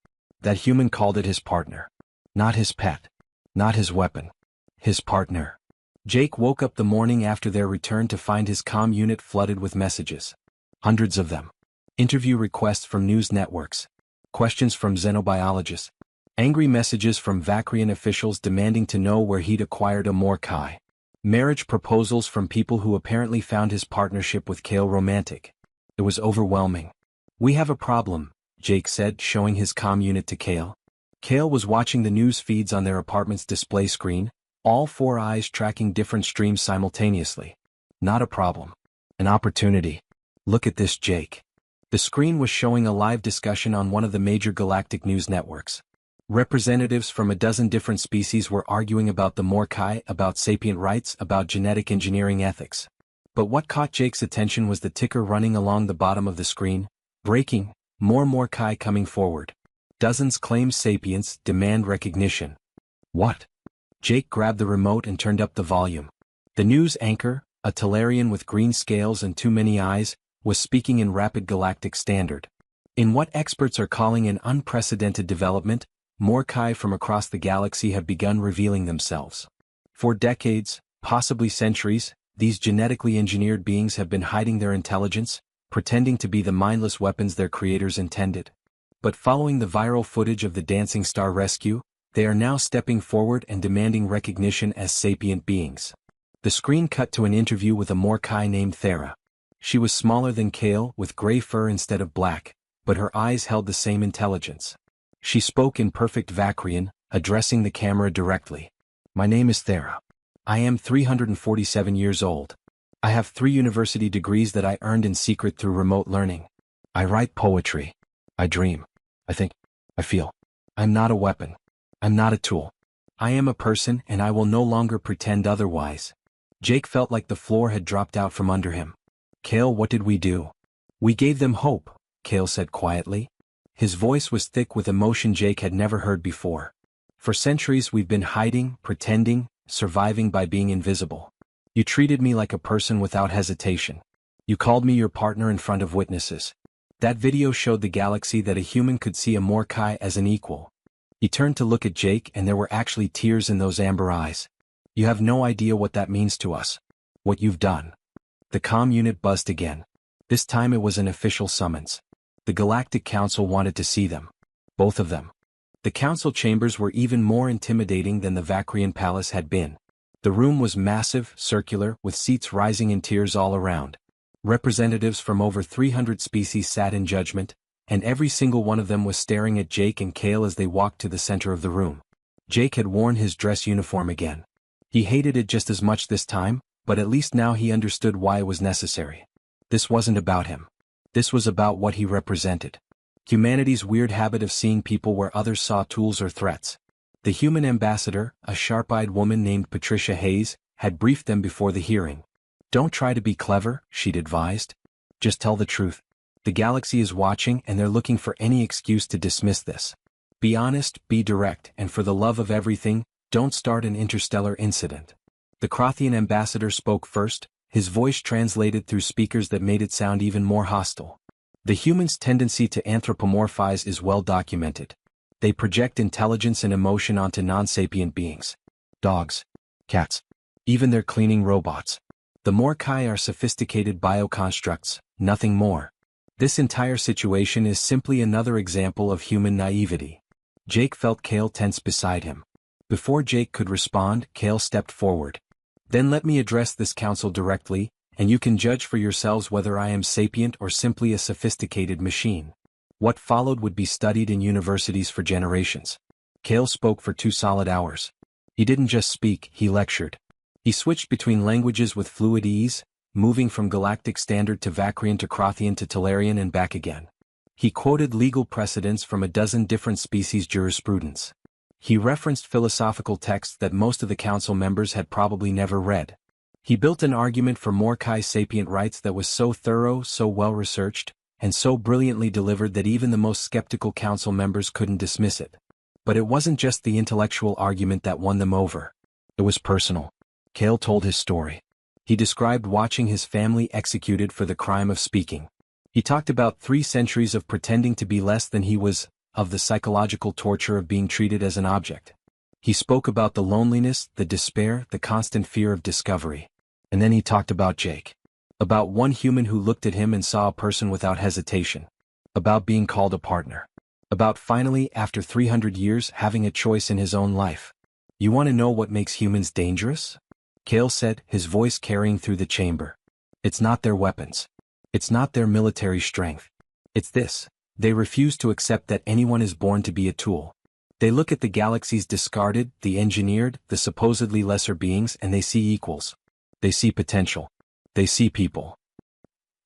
That human called it his partner. Not his pet. Not his weapon. His partner." Jake woke up the morning after their return to find his comm unit flooded with messages. Hundreds of them. Interview requests from news networks. Questions from xenobiologists. Angry messages from Vacrian officials demanding to know where he'd acquired a Morkai. Marriage proposals from people who apparently found his partnership with Kale romantic. It was overwhelming. "We have a problem," Jake said, showing his comm unit to Kale. Kale was watching the news feeds on their apartment's display screen, all four eyes tracking different streams simultaneously. "Not a problem. An opportunity. Look at this, Jake." The screen was showing a live discussion on one of the major galactic news networks. Representatives from a dozen different species were arguing about the Morkai, about sapient rights, about genetic engineering ethics. But what caught Jake's attention was the ticker running along the bottom of the screen. "Breaking, more Morkai coming forward. Dozens claim sapience, demand recognition." "What?" Jake grabbed the remote and turned up the volume. The news anchor, a Talarian with green scales and too many eyes, was speaking in rapid galactic standard. In what experts are calling an unprecedented development, Morkai from across the galaxy have begun revealing themselves. For decades, possibly centuries, these genetically engineered beings have been hiding their intelligence, pretending to be the mindless weapons their creators intended. But following the viral footage of the Dancing Star rescue, they are now stepping forward and demanding recognition as sapient beings. The screen cut to an interview with a Morkai named Thera. She was smaller than Kale, with gray fur instead of black, but her eyes held the same intelligence. She spoke in perfect Vacrian, addressing the camera directly. "My name is Thera. I am 347 years old. I have 3 university degrees that I earned in secret through remote learning. I write poetry. I dream. I think. I feel. I'm not a weapon. I'm not a tool. I am a person, and I will no longer pretend otherwise." Jake felt like the floor had dropped out from under him. "Kale, what did we do?" "We gave them hope," Kale said quietly. His voice was thick with emotion Jake had never heard before. "For centuries we've been hiding, pretending, surviving by being invisible. You treated me like a person without hesitation. You called me your partner in front of witnesses. That video showed the galaxy that a human could see a Morkai as an equal." He turned to look at Jake, and there were actually tears in those amber eyes. "You have no idea what that means to us. What you've done." The comm unit buzzed again. This time it was an official summons. The Galactic Council wanted to see them. Both of them. The council chambers were even more intimidating than the Vacrian palace had been. The room was massive, circular, with seats rising in tiers all around. Representatives from over 300 species sat in judgment, and every single one of them was staring at Jake and Kale as they walked to the center of the room. Jake had worn his dress uniform again. He hated it just as much this time, but at least now he understood why it was necessary. This wasn't about him. This was about what he represented. Humanity's weird habit of seeing people where others saw tools or threats. The human ambassador, a sharp-eyed woman named Patricia Hayes, had briefed them before the hearing. "Don't try to be clever," she'd advised. "Just tell the truth. The galaxy is watching and they're looking for any excuse to dismiss this. Be honest, be direct, and for the love of everything, don't start an interstellar incident." The Crothian ambassador spoke first, his voice translated through speakers that made it sound even more hostile. "The human's tendency to anthropomorphize is well documented. They project intelligence and emotion onto non-sapient beings. Dogs, cats, even their cleaning robots. The Morkai are sophisticated bioconstructs, nothing more. This entire situation is simply another example of human naivety." Jake felt Kale tense beside him. Before Jake could respond, Kale stepped forward. "Then let me address this council directly, and you can judge for yourselves whether I am sapient or simply a sophisticated machine." What followed would be studied in universities for generations. Kale spoke for 2 solid hours. He didn't just speak, he lectured. He switched between languages with fluid ease, moving from galactic standard to Vacrian to Crothian to Talarian and back again. He quoted legal precedents from a dozen different species jurisprudence. He referenced philosophical texts that most of the council members had probably never read. He built an argument for Morkai sapient rights that was so thorough, so well-researched, and so brilliantly delivered that even the most skeptical council members couldn't dismiss it. But it wasn't just the intellectual argument that won them over. It was personal. Kale told his story. He described watching his family executed for the crime of speaking. He talked about 3 centuries of pretending to be less than he was, of the psychological torture of being treated as an object. He spoke about the loneliness, the despair, the constant fear of discovery. And then he talked about Jake. About one human who looked at him and saw a person without hesitation. About being called a partner. About finally, after 300 years, having a choice in his own life. You want to know what makes humans dangerous? Cale said, his voice carrying through the chamber. It's not their weapons. It's not their military strength. It's this: they refuse to accept that anyone is born to be a tool. They look at the galaxy's discarded, the engineered, the supposedly lesser beings, and they see equals. They see potential. They see people.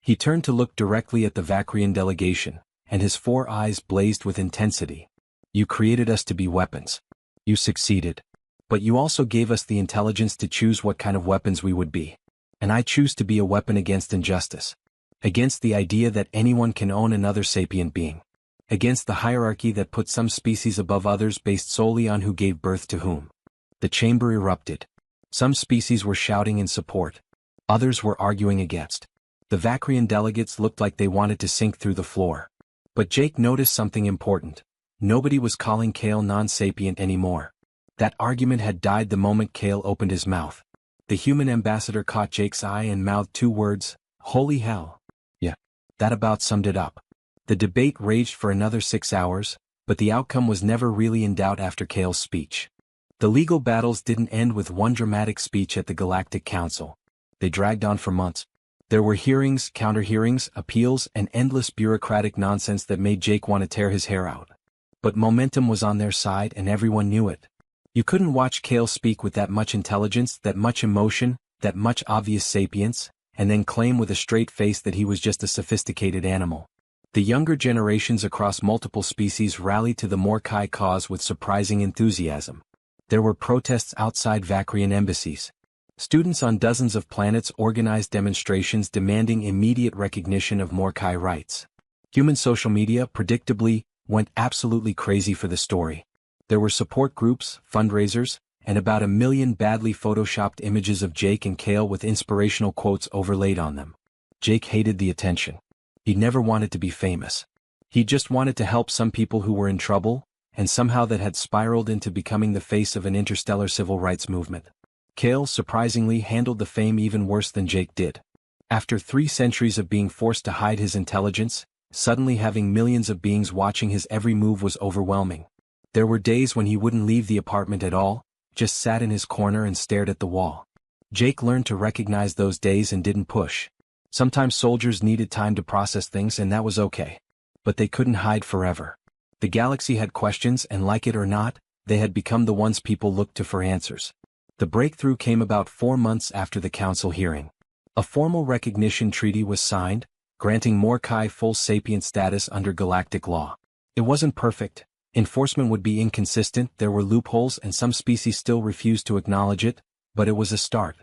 He turned to look directly at the Vacrian delegation, and his 4 eyes blazed with intensity. You created us to be weapons. You succeeded. But you also gave us the intelligence to choose what kind of weapons we would be. And I choose to be a weapon against injustice. Against the idea that anyone can own another sapient being. Against the hierarchy that put some species above others based solely on who gave birth to whom. The chamber erupted. Some species were shouting in support. Others were arguing against. The Vacrian delegates looked like they wanted to sink through the floor. But Jake noticed something important. Nobody was calling Cale non-sapient anymore. That argument had died the moment Cale opened his mouth. The human ambassador caught Jake's eye and mouthed 2 words, "Holy hell." Yeah. That about summed it up. The debate raged for another 6 hours, but the outcome was never really in doubt after Cale's speech. The legal battles didn't end with one dramatic speech at the Galactic Council. They dragged on for months. There were hearings, counter-hearings, appeals, and endless bureaucratic nonsense that made Jake want to tear his hair out. But momentum was on their side and everyone knew it. You couldn't watch Cale speak with that much intelligence, that much emotion, that much obvious sapience, and then claim with a straight face that he was just a sophisticated animal. The younger generations across multiple species rallied to the Morkai cause with surprising enthusiasm. There were protests outside Vacrian embassies. Students on dozens of planets organized demonstrations demanding immediate recognition of Morkai rights. Human social media, predictably, went absolutely crazy for the story. There were support groups, fundraisers, and about 1 million badly photoshopped images of Jake and Cale with inspirational quotes overlaid on them. Jake hated the attention. He never wanted to be famous. He just wanted to help some people who were in trouble, and somehow that had spiraled into becoming the face of an interstellar civil rights movement. Cale surprisingly handled the fame even worse than Jake did. After 3 centuries of being forced to hide his intelligence, suddenly having millions of beings watching his every move was overwhelming. There were days when he wouldn't leave the apartment at all, just sat in his corner and stared at the wall. Jake learned to recognize those days and didn't push. Sometimes soldiers needed time to process things and that was okay. But they couldn't hide forever. The galaxy had questions and like it or not, they had become the ones people looked to for answers. The breakthrough came about 4 months after the council hearing. A formal recognition treaty was signed, granting Morkai full sapient status under galactic law. It wasn't perfect. Enforcement would be inconsistent, there were loopholes and some species still refused to acknowledge it, but it was a start.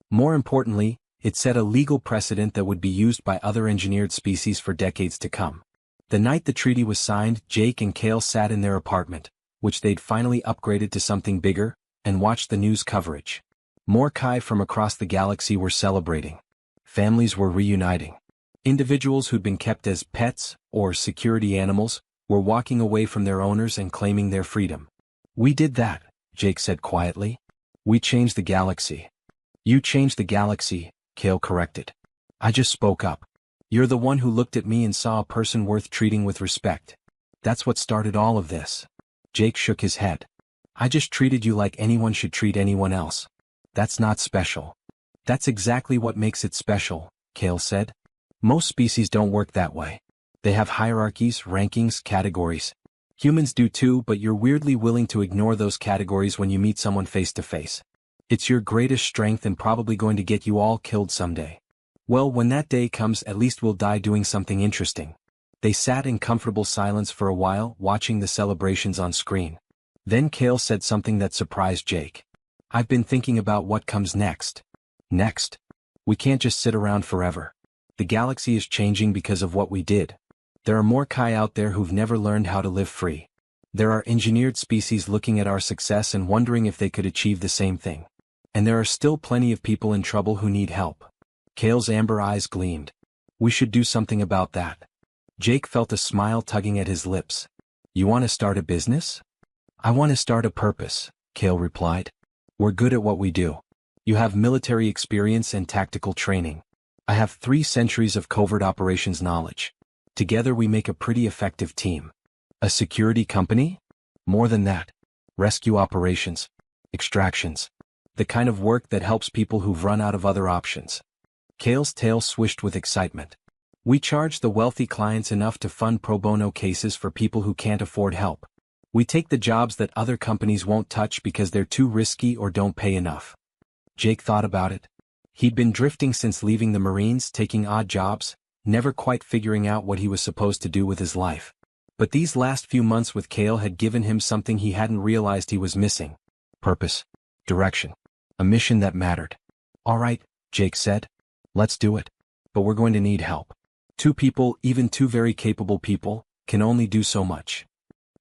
More importantly, it set a legal precedent that would be used by other engineered species for decades to come. The night the treaty was signed, Jake and Cale sat in their apartment, which they'd finally upgraded to something bigger, and watched the news coverage. Morkai from across the galaxy were celebrating. Families were reuniting. Individuals who'd been kept as pets, or security animals, were walking away from their owners and claiming their freedom. "We did that," Jake said quietly. "We changed the galaxy." "You changed the galaxy," Cale corrected. "I just spoke up. You're the one who looked at me and saw a person worth treating with respect. That's what started all of this." Jake shook his head. "I just treated you like anyone should treat anyone else. That's not special." "That's exactly what makes it special," Cale said. "Most species don't work that way. They have hierarchies, rankings, categories. Humans do too, but you're weirdly willing to ignore those categories when you meet someone face to face. It's your greatest strength and probably going to get you all killed someday. Well, when that day comes, at least we'll die doing something interesting." They sat in comfortable silence for a while, watching the celebrations on screen. Then Cale said something that surprised Jake. "I've been thinking about what comes next." "Next? We can't just sit around forever. The galaxy is changing because of what we did. There are more Kai out there who've never learned how to live free. There are engineered species looking at our success and wondering if they could achieve the same thing. And there are still plenty of people in trouble who need help." Cale's amber eyes gleamed. "We should do something about that." Jake felt a smile tugging at his lips. "You want to start a business?" "I want to start a purpose," Cale replied. "We're good at what we do. You have military experience and tactical training. I have 3 centuries of covert operations knowledge. Together we make a pretty effective team. A security company? More than that. Rescue operations. Extractions. The kind of work that helps people who've run out of other options. Cale's tail swished with excitement. We charge the wealthy clients enough to fund pro bono cases for people who can't afford help. We take the jobs that other companies won't touch because they're too risky or don't pay enough. Jake thought about it. He'd been drifting since leaving the Marines, taking odd jobs, never quite figuring out what he was supposed to do with his life. But these last few months with Cale had given him something he hadn't realized he was missing. Purpose. Direction. A mission that mattered. All right, Jake said. Let's do it. But we're going to need help. 2 people, even 2 very capable people, can only do so much.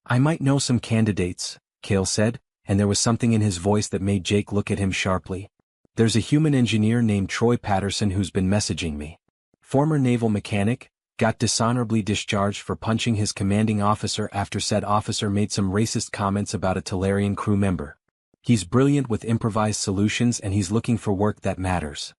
I might know some candidates, Cale said, and there was something in his voice that made Jake look at him sharply. There's a human engineer named Troy Patterson who's been messaging me. Former naval mechanic, got dishonorably discharged for punching his commanding officer after said officer made some racist comments about a Talarian crew member. He's brilliant with improvised solutions and he's looking for work that matters.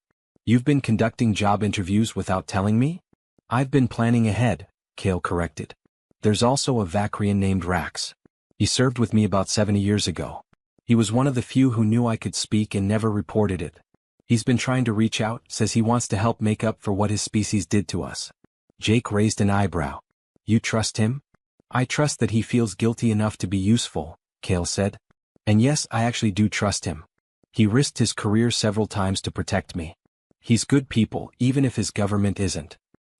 You've been conducting job interviews without telling me? I've been planning ahead, Cale corrected. There's also a Vacrian named Rax. He served with me about 70 years ago. He was one of the few who knew I could speak and never reported it. He's been trying to reach out, says he wants to help make up for what his species did to us. Jake raised an eyebrow. You trust him? I trust that he feels guilty enough to be useful, Cale said. And yes, I actually do trust him. He risked his career several times to protect me. He's good people, even if his government isn't.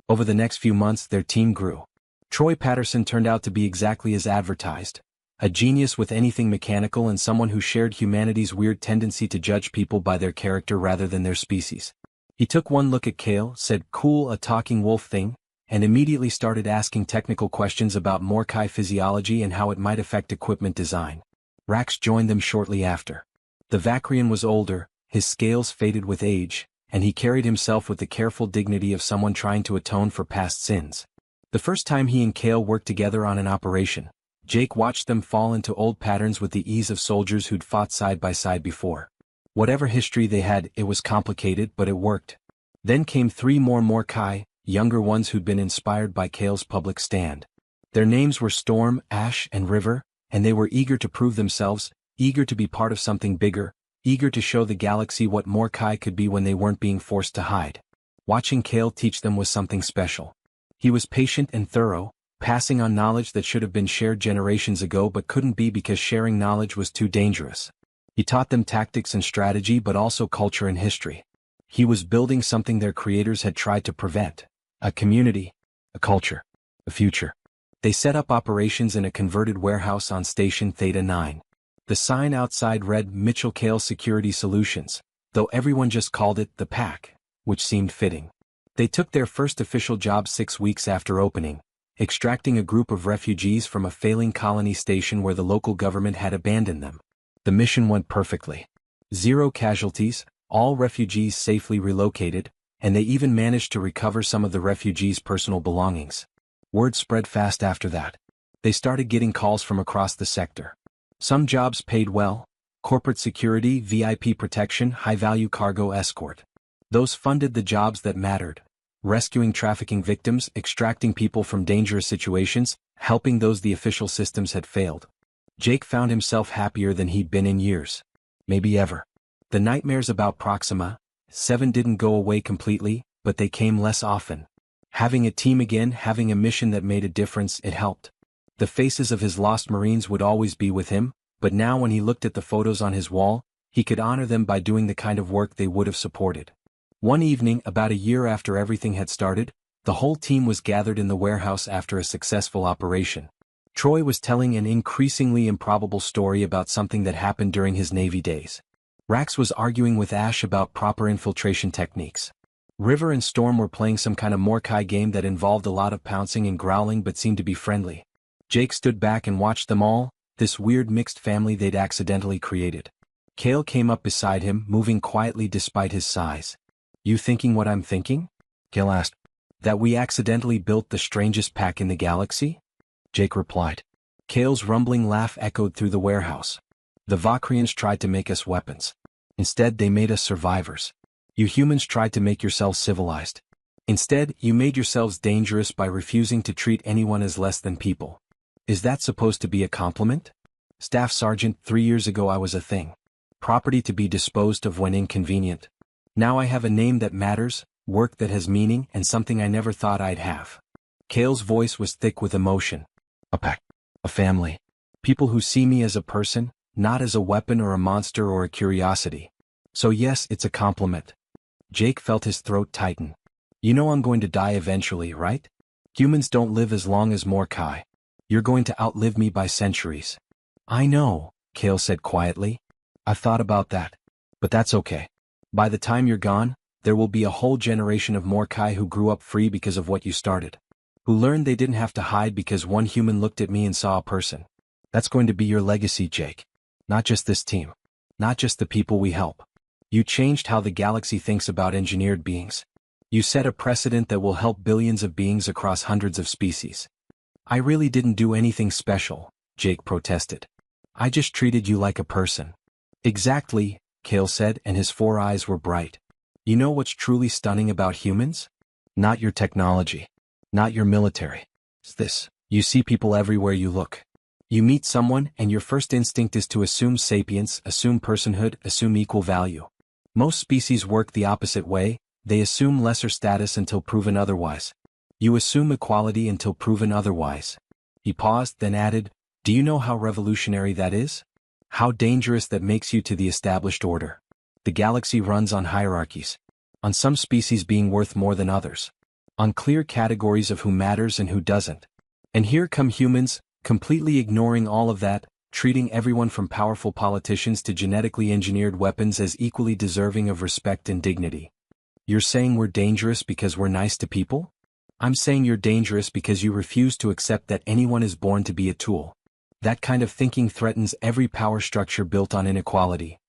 Over the next few months their team grew. Troy Patterson turned out to be exactly as advertised. A genius with anything mechanical and someone who shared humanity's weird tendency to judge people by their character rather than their species. He took one look at Cale, said cool, a talking wolf thing, and immediately started asking technical questions about Morkai physiology and how it might affect equipment design. Rax joined them shortly after. The Vacrian was older, his scales faded with age, and he carried himself with the careful dignity of someone trying to atone for past sins. The first time he and Cale worked together on an operation, Jake watched them fall into old patterns with the ease of soldiers who'd fought side by side before. Whatever history they had, it was complicated, but it worked. Then came 3 more Morkai, younger ones who'd been inspired by Cale's public stand. Their names were Storm, Ash, and River, and they were eager to prove themselves, eager to be part of something bigger, eager to show the galaxy what Morkai could be when they weren't being forced to hide. Watching Cale teach them was something special. He was patient and thorough, passing on knowledge that should have been shared generations ago but couldn't be because sharing knowledge was too dangerous. He taught them tactics and strategy but also culture and history. He was building something their creators had tried to prevent. A community, a culture, a future. They set up operations in a converted warehouse on Station Theta 9. The sign outside read Mitchell Cale Security Solutions, though everyone just called it the Pack, which seemed fitting. They took their first official job 6 weeks after opening, extracting a group of refugees from a failing colony station where the local government had abandoned them. The mission went perfectly. 0 casualties, all refugees safely relocated, and they even managed to recover some of the refugees' personal belongings. Word spread fast after that. They started getting calls from across the sector. Some jobs paid well: corporate security, VIP protection, high-value cargo escort. Those funded the jobs that mattered: rescuing trafficking victims, extracting people from dangerous situations, helping those the official systems had failed. Jake found himself happier than he'd been in years. Maybe ever. The nightmares about Proxima 7 didn't go away completely, but they came less often. Having a team again, having a mission that made a difference, it helped. The faces of his lost Marines would always be with him, but now when he looked at the photos on his wall, he could honor them by doing the kind of work they would have supported. One evening, about a year after everything had started, the whole team was gathered in the warehouse after a successful operation. Troy was telling an increasingly improbable story about something that happened during his Navy days. Rax was arguing with Ash about proper infiltration techniques. River and Storm were playing some kind of Morkai game that involved a lot of pouncing and growling but seemed to be friendly. Jake stood back and watched them all, this weird mixed family they'd accidentally created. Cale came up beside him, moving quietly despite his size. You thinking what I'm thinking? Cale asked. That we accidentally built the strangest pack in the galaxy? Jake replied. Cale's rumbling laugh echoed through the warehouse. The Vakrians tried to make us weapons. Instead they made us survivors. You humans tried to make yourselves civilized. Instead, you made yourselves dangerous by refusing to treat anyone as less than people. Is that supposed to be a compliment? Staff Sergeant, 3 years ago I was a thing. Property to be disposed of when inconvenient. Now I have a name that matters, work that has meaning, and something I never thought I'd have. Cale's voice was thick with emotion. A pack. A family. People who see me as a person, not as a weapon or a monster or a curiosity. So yes, it's a compliment. Jake felt his throat tighten. You know I'm going to die eventually, right? Humans don't live as long as Mordecai. You're going to outlive me by centuries. I know, Cale said quietly. I've thought about that. But that's okay. By the time you're gone, there will be a whole generation of Mordecai who grew up free because of what you started. Who learned they didn't have to hide because one human looked at me and saw a person. That's going to be your legacy, Jake. Not just this team. Not just the people we help. You changed how the galaxy thinks about engineered beings. You set a precedent that will help billions of beings across hundreds of species. I really didn't do anything special, Jake protested. I just treated you like a person. Exactly, Cale said, and his 4 eyes were bright. You know what's truly stunning about humans? Not your technology. Not your military. It's this. You see people everywhere you look. You meet someone and your first instinct is to assume sapience, assume personhood, assume equal value. Most species work the opposite way, they assume lesser status until proven otherwise. You assume equality until proven otherwise. He paused, then added, do you know how revolutionary that is? How dangerous that makes you to the established order. The galaxy runs on hierarchies. On some species being worth more than others. On clear categories of who matters and who doesn't. And here come humans, completely ignoring all of that, treating everyone from powerful politicians to genetically engineered weapons as equally deserving of respect and dignity. You're saying we're dangerous because we're nice to people? I'm saying you're dangerous because you refuse to accept that anyone is born to be a tool. That kind of thinking threatens every power structure built on inequality.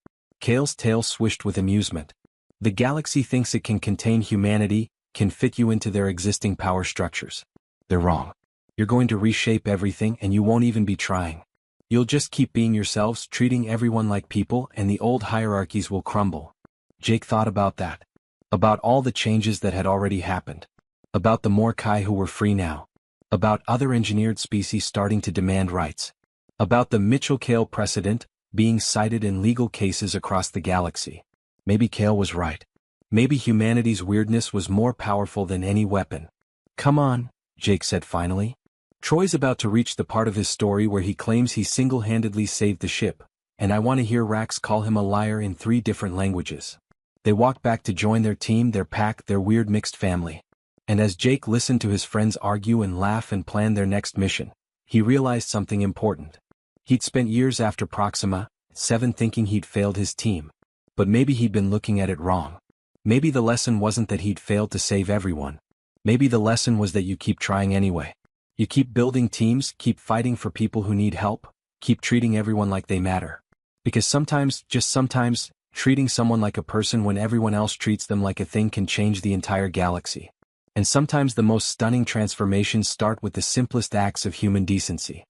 Cale's tail swished with amusement. The galaxy thinks it can contain humanity, can fit you into their existing power structures. They're wrong. You're going to reshape everything and you won't even be trying. You'll just keep being yourselves, treating everyone like people, and the old hierarchies will crumble. Jake thought about that. About all the changes that had already happened. About the Mordecai who were free now. About other engineered species starting to demand rights. About the Mitchell-Cale precedent, being cited in legal cases across the galaxy. Maybe Cale was right. Maybe humanity's weirdness was more powerful than any weapon. Come on, Jake said finally. Troy's about to reach the part of his story where he claims he single-handedly saved the ship, and I want to hear Rax call him a liar in 3 different languages. They walked back to join their team, their pack, their weird mixed family. And as Jake listened to his friends argue and laugh and plan their next mission, he realized something important. He'd spent years after Proxima 7 thinking he'd failed his team. But maybe he'd been looking at it wrong. Maybe the lesson wasn't that he'd failed to save everyone. Maybe the lesson was that you keep trying anyway. You keep building teams, keep fighting for people who need help, keep treating everyone like they matter. Because sometimes, just sometimes, treating someone like a person when everyone else treats them like a thing can change the entire galaxy. And sometimes the most stunning transformations start with the simplest acts of human decency.